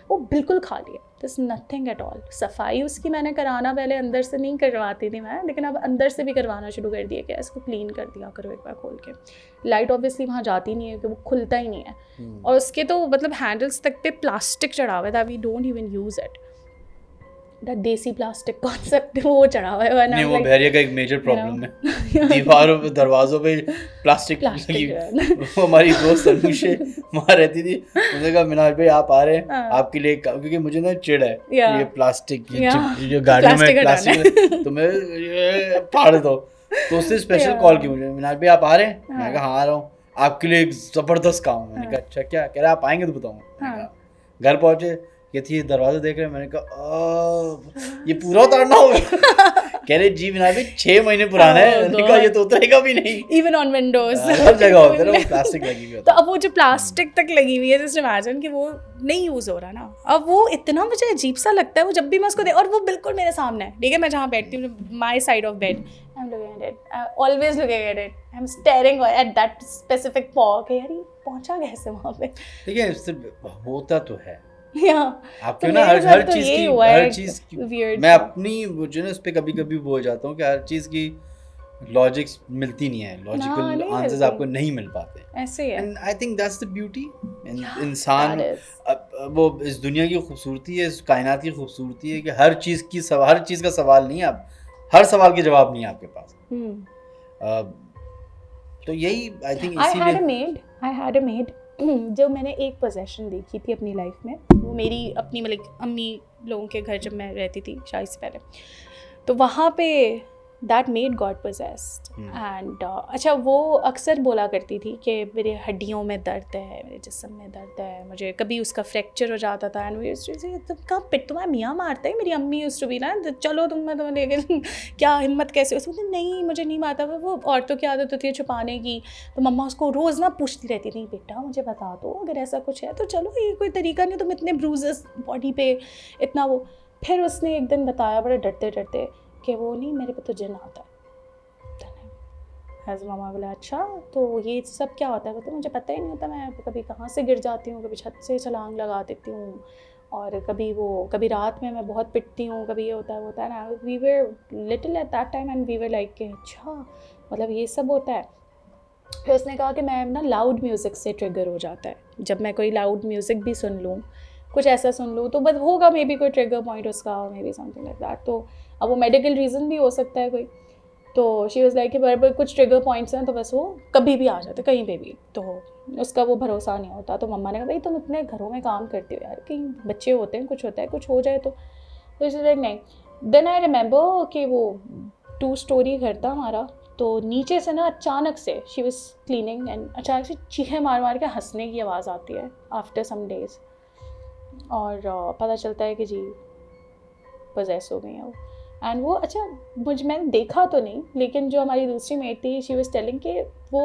वो बिल्कुल खाली है, दिस नथिंग एट ऑल। सफाई उसकी मैंने कराना पहले अंदर से नहीं करवाती थी मैं, लेकिन अब अंदर से भी करवाना शुरू कर दिया कि इसको क्लीन कर दिया करो एक बार खोल के। लाइट ऑब्वियसली वहाँ जाती नहीं है क्योंकि वो खुलता ही नहीं है, और उसके तो मतलब हैंडल्स तक पे प्लास्टिक चढ़ा हुआ था, we don't even use it, that desi plastic concept वो चढ़ा हुआ है। नहीं, वो बहरिया का एक मेजर प्रॉब्लम है, दीवारों पे दरवाज़ों पे प्लास्टिक लगी। वो हमारी दोस्त अनुषे वहाँ रहती थी, उसने कहा मिनाज भाई आप आ रहे हैं, आपके लिए, क्योंकि मुझे ना चिढ़ है ये प्लास्टिक, जो गाड़ियों में प्लास्टिक, तो मैं फाड़ दो, तो उससे स्पेशल कॉल की मुझे, मिनाज भाई आप आ रहे हैं? मैंने कहा हाँ आ रहा हूँ, आपके लिए एक ज़बरदस्त काम है। मैंने कहा अच्छा क्या? कह रहा आप आएंगे तो बताऊँगा। मैंने कहा घर पहुँचे, ये थी दरवाजा देख रहे हैं। मैंने कहा ये पूरा उतारना होगा। कह रहे जी मिनाज भाई 6 महीने पुराना है। मैंने कहा ये तो उतरेगा भी नहीं। इवन ऑन विंडोज हर जगह होता है ना, वो प्लास्टिक लगी हुई तो अब वो जो प्लास्टिक तक लगी हुई है, जस्ट इमेजिन कि वो नहीं यूज़ हो रहा ना, अब वो इतना मुझे अजीब सा लगता है वो जब भी मैं उसको और वो बिल्कुल मेरे सामने है, ठीक है, मैं जहाँ बैठती हूँ, my side of bed, I am looking at it, always looking at it, I am staring at that specific pock. यार ये पहुँचा कैसे वहाँ पे? ठीक है, सिर्फ होता तो है आपके तो ना हर चीज की मैं अपनी वो जो ना उस पर कभी कभी वो हो जाता हूँ कि हर चीज़ की लॉजिक मिलती नहीं है, लॉजिकल आंसर्स आपको नहीं मिल पाते ऐसे ही है। And I think that's the beauty. इंसान वो इस दुनिया की खूबसूरती है, इस कायनात की खूबसूरती है कि हर चीज़ का सवाल नहीं है, आप हर सवाल के जवाब नहीं है आपके पास। तो यही आई थिंक इसीलिए आई हैड अ मेड जब मैंने एक पोजेशन देखी थी अपनी लाइफ में, वो मेरी अपनी मतलब अम्मी लोगों के घर जब मैं रहती थी शादी से पहले, तो वहाँ पे that made God possessed and अच्छा वो अक्सर बोला करती थी कि मेरे हड्डियों में दर्द है, मेरे जिस्म में दर्द है, मुझे कभी उसका फ्रैक्चर हो जाता था एंड तुम कहाँ पिट तुम्हारा मियाँ मारता है। मेरी अम्मी यूज्ड टू बी ना चलो तुम्हें लेके क्या हिम्मत कैसे, उसको नहीं मुझे नहीं मारता, वो औरतों की आदत होती है छुपाने की। तो मम्मा उसको रोज़ ना पूछती रहती थी, बेटा मुझे बता दो अगर ऐसा कुछ है तो, चलो ये कोई तरीका नहीं, तुम इतने ब्रूजेस बॉडी पे इतना वो। फिर उसने एक दिन बताया बड़े डरते डरते कि वो नहीं मेरे पे तो जिन आता है। मामा बोला अच्छा तो ये सब क्या होता है? तो मुझे पता ही नहीं होता, मैं कभी कहाँ से गिर जाती हूँ, कभी छत से छलांग लगा देती हूँ, और कभी रात में मैं बहुत पिटती हूँ, कभी ये होता है ना। We were little at that time and we were like कि अच्छा मतलब ये सब होता है। फिर उसने कहा कि मैं ना लाउड म्यूज़िक से ट्रिगर हो जाता है, जब मैं कोई लाउड म्यूज़िक भी सुन लूँ, कुछ ऐसा सुन लूँ तो बस होगा मे बी कोई ट्रिगर पॉइंट उसका, may be something like that. तो अब वो मेडिकल रीज़न भी हो सकता है कोई। तो शी वाज लाइक कि बराबर कुछ ट्रिगर पॉइंट्स हैं तो बस वो कभी भी आ जाते कहीं पे भी, तो उसका वो भरोसा नहीं होता। तो मम्मा ने कहा भाई तुम इतने घरों में काम करती हो यार, कहीं बच्चे होते हैं, कुछ होता है, कुछ हो जाए तो शी लाइक नहीं। देन आई रिमेंबर कि वो 2 स्टोरी घर था हमारा, तो नीचे से ना अचानक से शी वाज क्लीनिंग एंड अचानक से चीखे मार मार के हंसने की आवाज़ आती है आफ्टर सम डेज, और पता चलता है कि जी पोजेस हो गई हैं वो। एंड वो अच्छा मैंने देखा तो नहीं, लेकिन जो हमारी दूसरी मेट थी शी वाज टेलिंग कि वो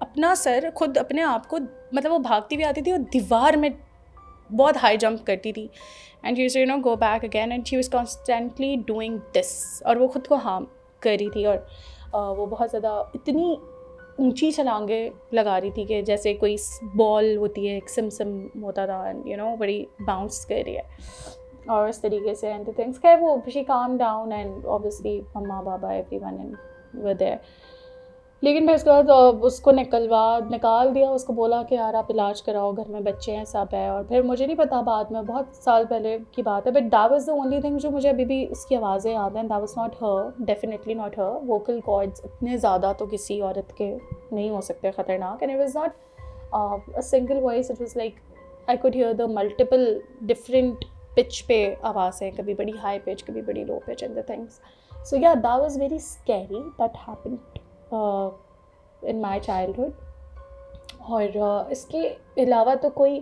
अपना सर खुद अपने आप को मतलब वो भागती भी आती थी और दीवार में बहुत हाई जंप करती थी and she used to go back again and she was constantly doing this, और वो खुद को हार्म कर रही थी। और वो बहुत ज़्यादा इतनी ऊंची छलांगे लगा रही थी कि जैसे कोई बॉल होती है, एक सिम होता था एंड बड़ी बाउंस कर रही है और इस तरीके से एंड थिंग्स। खैर वो she calm down and obviously मम्मा पापा एवरीवन एंड वर देयर। लेकिन फिर उसके बाद उसको निकाल दिया, उसको बोला कि यार आप इलाज कराओ, घर में बच्चे हैं सब है। और फिर मुझे नहीं पता, बाद में बहुत साल पहले की बात है, but that was the only thing जो मुझे अभी भी उसकी आवाज़ें याद हैं। That was not her, definitely not her. Vocal cords इतने ज़्यादा तो किसी औरत के नहीं हो सकते ख़तरनाक, and it was not a single voice, it was like I could hear the multiple different pitch पे आवाज़ें, कभी बड़ी हाई पिच, कभी बड़ी low pitch and the things. So yeah that was very scary, that happened in my childhood। और इसके अलावा तो कोई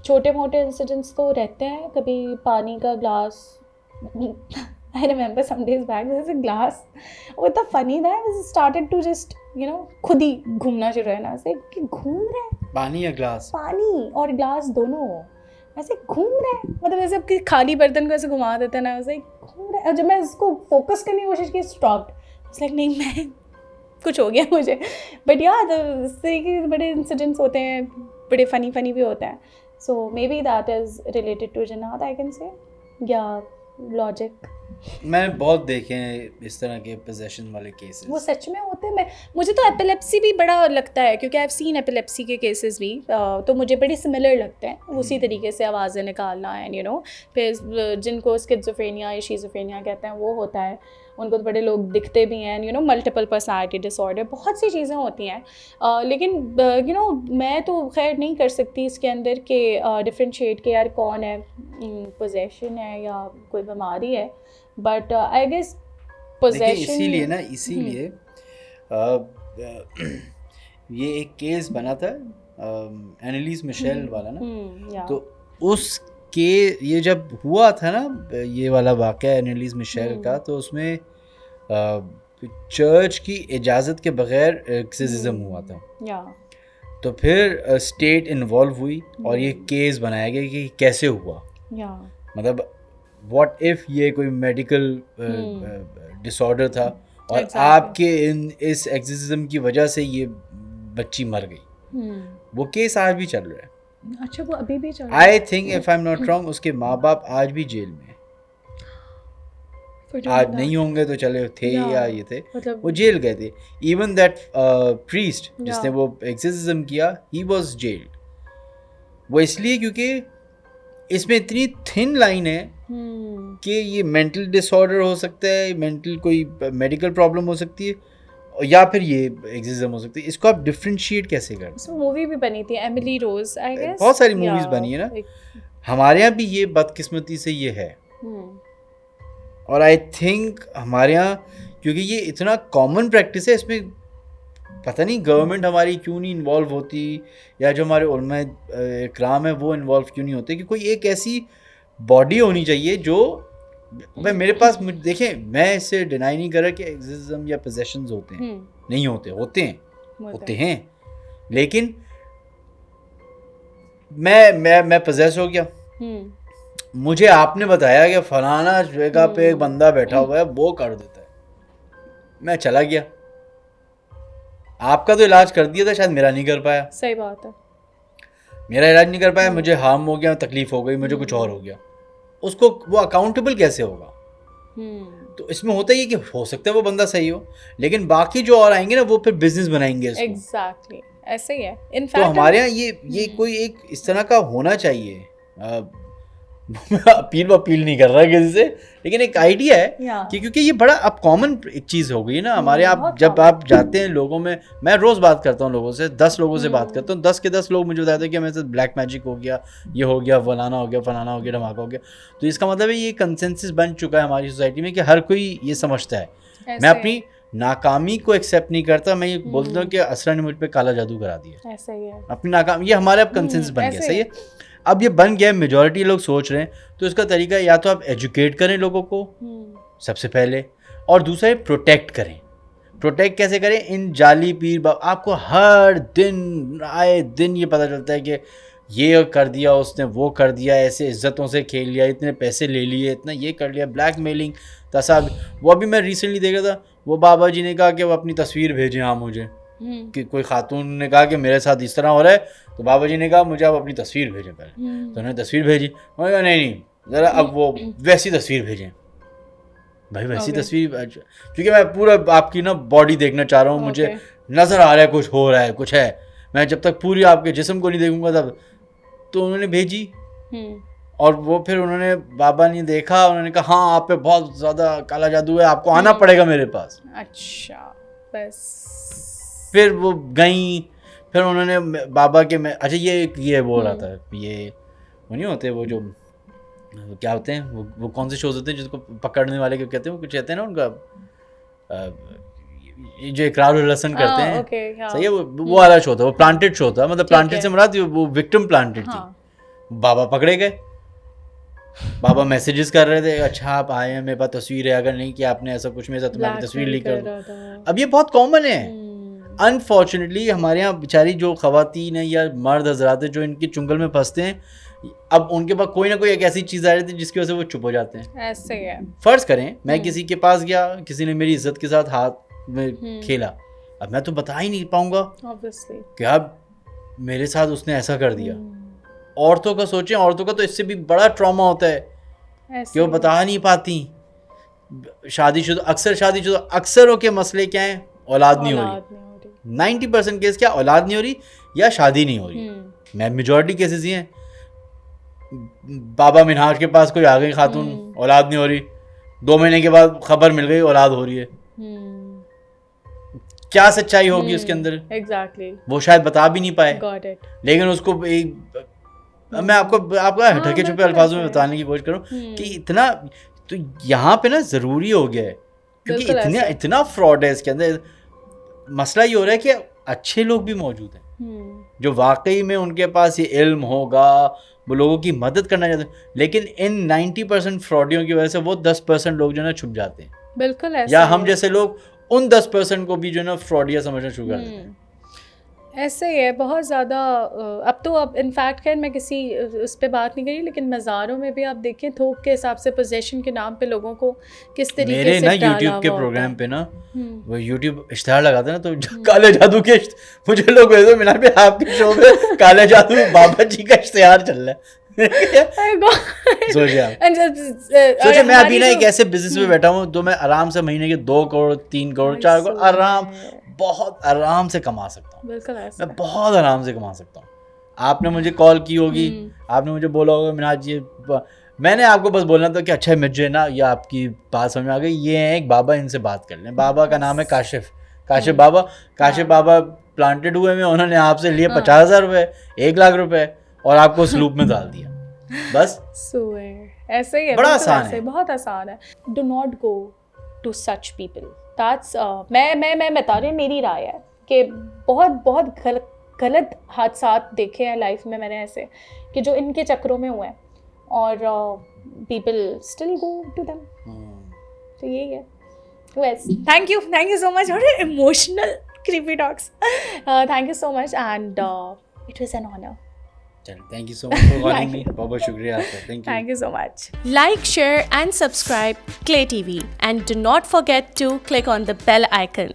छोटे मोटे इंसिडेंट्स तो रहते हैं, कभी पानी का glass I remember some days back there was a glass with a funny that it started to just खुद ही घूमना शुरू है ना, ऐसे कि घूम रहे हैं, पानी या ग्लास, पानी और ग्लास दोनों ऐसे घूम रहे हैं, मतलब ऐसे आपके खाली बर्तन को ऐसे घुमा देते हैं ना, ऐसे घूम रहे हैं। जब मैं इसको फोकस करने की कोशिश की स्टॉप्ड, लाइक नहीं मैं कुछ हो गया मुझे। बट यार इस तरीके के बड़े इंसिडेंट्स होते हैं, बड़े फ़नी भी होते हैं। So maybe that is related to जिन्नात आई कैन से, या लॉजिक। मैंने बहुत देखे हैं इस तरह के पोजेशन वाले केसेस, वो सच में होते हैं। मुझे तो एपिलेप्सी भी बड़ा लगता है, क्योंकि आई हैव सीन एपिलेप्सी के केसेस भी, तो मुझे बड़े सिमिलर लगते हैं उसी तरीके से आवाज़ें निकालना एंड फिर जिनको स्किज़ोफ्रेनिया या शीज़ोफ्रेनिया कहते हैं वो होता है, उनको तो बड़े लोग दिखते भी हैं, मल्टीपल पर्सनालिटी डिसऑर्डर, बहुत सी चीज़ें होती हैं। लेकिन मैं तो खैर नहीं कर सकती इसके अंदर के डिफ्रेंशिएट के यार कौन है पोजेशन है या कोई बीमारी है। बट आई गेस पोजेशन इसीलिए ना इसीलिए ये एक केस बना था एनालिस मिशेल वाला ना, तो उस के ये जब हुआ था ना ये वाला वाक़या एनालिस मिशेल का, तो उसमें चर्च की इजाज़त के बगैर एक्सिज्म हुआ था। तो फिर स्टेट इन्वॉल्व हुई और ये केस बनाया गया कि कैसे हुआ, मतलब व्हाट इफ़ ये कोई मेडिकल डिसऑर्डर था और आपके इस एक्सिज्म की वजह से ये बच्ची मर गई। वो केस आज भी चल रहा है। अच्छा, वो अभी भी चल रहा है। I think if I am not wrong उसके माँ बाप आज भी जेल में, आज नहीं होंगे तो चले थे या ये थे, मतलब वो जेल गए थे। इवन दैट प्रीस्ट जिसने वो एक्सिज्म किया, ही वाज जेल्ड। वो इसलिए क्योंकि इसमें इतनी थिन लाइन है कि ये मेंटल डिसऑर्डर हो सकता है, मेंटल कोई मेडिकल प्रॉब्लम हो सकती है, या फिर ये एक्सिज्म हो सकती है। इसको आप डिफरेंशिएट कैसे करते हैं? इसमें मूवी भी बनी थी एमिली रोज, आई गेस बहुत सारी मूवीज बनी है ना। हमारे यहाँ भी ये बदकिस्मती से ये है, और आई थिंक हमारे यहाँ क्योंकि ये इतना कॉमन प्रैक्टिस है, इसमें पता नहीं गवर्नमेंट हमारी क्यों नहीं इन्वॉल्व होती, या जो हमारे उलमा इकराम है वो इन्वॉल्व क्यों नहीं होते, कि कोई एक ऐसी बॉडी होनी चाहिए जो भाई मेरे पास देखें, मैं इससे डिनाई नहीं कर रहा कि एक्सिज्म या पोजेशंस होते हैं, नहीं होते हैं, लेकिन मैं पोजेस हो गया, मुझे आपने बताया कि फलाना जगह पे एक बंदा बैठा हुआ है वो कर देता है, मैं चला गया, आपका तो इलाज कर दिया था, शायद मेरा नहीं कर पाया। सही बात है, मेरा इलाज नहीं कर पाया, मुझे हार्म हो गया, तकलीफ हो गई, मुझे कुछ और हो गया, उसको वो अकाउंटेबल कैसे होगा? तो इसमें होता ही है कि हो सकता है वो बंदा सही हो, लेकिन बाकी जो और आएंगे ना वो फिर बिजनेस बनाएंगे इसको। एग्जैक्टली ऐसे ही है। तो हमारे यहाँ ये कोई एक इस तरह का होना चाहिए। अपील नहीं कर रहा किसी से, लेकिन एक आइडिया है कि क्योंकि ये बड़ा अब कॉमन एक चीज़ हो गई है ना हमारे यहाँ। जब आप जाते हैं लोगों में, मैं रोज़ बात करता हूँ लोगों से, 10 लोगों से बात करता हूँ, 10 के 10 लोग मुझे बताते हैं कि मेरे साथ ब्लैक मैजिक हो गया, ये हो गया, फलाना हो गया, फलाना हो गया, धमाका हो गया। तो इसका मतलब है ये कंसेंसस बन चुका है हमारी सोसाइटी में कि हर कोई ये समझता है। मैं अपनी नाकामी को एक्सेप्ट नहीं करता, मैं ये बोलता हूँ कि असरा ने मुझ पर काला जादू करा दिया, ऐसा ही है अपनी नाकामी, ये हमारे अब कंसेंसस बन गया। सही है, अब ये बन गया, मेजॉरिटी लोग सोच रहे हैं, तो इसका तरीका या तो आप एजुकेट करें लोगों को सबसे पहले, और दूसरा है प्रोटेक्ट करें। प्रोटेक्ट कैसे करें? इन जाली पीर आपको हर दिन आए दिन ये पता चलता है कि ये कर दिया उसने, वो कर दिया, ऐसे इज्जतों से खेल लिया, इतने पैसे ले लिए, इतना ये कर लिया, ब्लैकमेलिंग, तसाब। वो अभी मैं रिसेंटली देखा था, वो बाबा जी ने कहा कि वो अपनी तस्वीर भेजें हाँ मुझे, कि कोई खातून ने कहा कि मेरे साथ इस तरह हो रहा है, तो बाबा जी ने कहा मुझे आप अपनी तस्वीर भेजें पहले। तो उन्होंने तस्वीर भेजी, उन्होंने कहा नहीं ज़रा अब वो वैसी तस्वीर भेजें। भाई वैसी तस्वीर, क्योंकि मैं पूरा आपकी ना बॉडी देखना चाह रहा हूँ, मुझे नज़र आ रहा है कुछ हो रहा है, कुछ है, मैं जब तक पूरी आपके जिस्म को नहीं देखूंगा तब। तो उन्होंने भेजी, और वो फिर उन्होंने, बाबा ने देखा, उन्होंने कहा हाँ आप पे बहुत ज़्यादा काला जादू है, आपको आना पड़ेगा मेरे पास। अच्छा, बस वो वो गई, फिर उन्होंने बाबा के में, अच्छा ये वो रहा था, ये वो नहीं होते वो जो क्या होते हैं वो कौन से शोज होते हैं जिसको पकड़ने वाले क्या कहते हैं, वो कुछ कहते हैं ना उनका, जो इकरार और लसन करते हैं, सही है, वो वाला शो था, वो प्लांटेड शो था, मतलब प्लांटेड से मुराद वो विक्टिम प्लांटेड थी। बाबा पकड़े गए, बाबा मैसेजेस कर रहे थे, अच्छा आप आए हैं, मेरे पास तस्वीर है, अगर नहीं किया आपने ऐसा कुछ, मेरे साथ तुम्हारी तस्वीर लीक कर दो। अब ये बहुत कॉमन है अनफॉर्चुनेटली हमारे यहाँ। बेचारी जो खवातीन है या मर्द हजरात है जो इनके चुंगल में फंसते हैं, अब उनके पास कोई ना कोई एक ऐसी चीज़ आ रही थी जिसकी वजह से वो चुप हो जाते हैं। ऐसे है। फ़र्ज़ करें मैं किसी के पास गया, किसी ने मेरी इज्जत के साथ हाथ में खेला, अब मैं तो बता ही नहीं पाऊंगा कि अब मेरे साथ उसने ऐसा कर दिया। औरतों का सोचें, औरतों का तो इससे भी बड़ा ट्रॉमा होता है कि वो बता नहीं पाती। शादीशुदा, अक्सरों के मसले क्या हैं? औलाद नहीं हो रही। 90% केस क्या, औलाद नहीं हो रही या शादी नहीं हो रही। मैं मेजॉरिटी केसेस ये हैं, बाबा मिनहाज के पास कोई आ गई खातून, औलाद नहीं हो रही, 2 महीने के बाद खबर मिल गई औलाद हो रही है। क्या सच्चाई होगी उसके अंदर? एग्जैक्टली वो शायद बता भी नहीं पाए, लेकिन उसको मैं आपको ढके छुपे अल्फाजों में बताने की कोशिश करूं कि इतना तो यहाँ पे ना ज़रूरी हो गया है क्योंकि बिल्कुल ऐसा। इतना फ्रॉड है इसके अंदर। मसला ये हो रहा है कि अच्छे लोग भी मौजूद हैं जो वाकई में उनके पास ये इल्म होगा, वो लोगों की मदद करना चाहते हैं, लेकिन इन 90% फ्रॉडियों की वजह से वो 10% लोग जो है ना छुप जाते हैं। बिल्कुल ऐसा या हम जैसे लोग उन 10% को भी जो है ना फ्रॉडिया समझना शुरू कर देते हैं। ऐसे ही है बहुत ज़्यादा। अब इनफैक्ट खैर मैं किसी उस पर बात नहीं करी, लेकिन मज़ारों में भी आप देखें थोक के हिसाब से पोजेशन के नाम पे लोगों को किस तरीके मेरे से ना डाला यूट्यूब के हुआ प्रोग्राम होता पे ना है। वो यूट्यूब इश्तेहार लगाते हैं ना, तो काले जादू के मुझे लोग भेजो मिनाज पे आपके शो पे काले जादू बाबा जी का इश्तेहार चल रहा है। सोचिए आप, सोचिए मैं अभी ना एक ऐसे बिजनेस में बैठा हूँ तो मैं आराम से महीने के 2 करोड़ 3 करोड़ 4 करोड़ आराम, बहुत आराम से कमा सकता हूँ। बिल्कुल ऐसा मैं बहुत आराम से कमा सकता हूँ। आपने मुझे कॉल की होगी, आपने मुझे बोला होगा मिनाज ये, मैंने आपको बस बोलना था कि अच्छा मुझे ना ये आपकी बात समझ में आ गई, ये है एक बाबा, इनसे बात कर लें। बाबा का नाम है काशिफ बाबा प्लांटेड हुए में, उन्होंने आपसे लिए 50,000 रुपये, 1 लाख रुपए और आपको उस लूप में डाल दिया बस। ऐसे ही है, बड़ा आसान है, बहुत आसान है। Do not go to such people. That's मैं बता रही हूँ, मेरी राय है कि बहुत गलत हादसात देखे हैं लाइफ में मैंने ऐसे, कि जो इनके चक्रों में हुए हैं और people still go to them. तो यही है। Yes, thank you so much. What an emotional creepy talks. Thank you so much, and it was an honor. Thank you so much for calling me. बहुत शुक्रिया आपका. Thank you. Thank you so much. Like, share, and subscribe Claytv, and do not forget to click on the bell icon.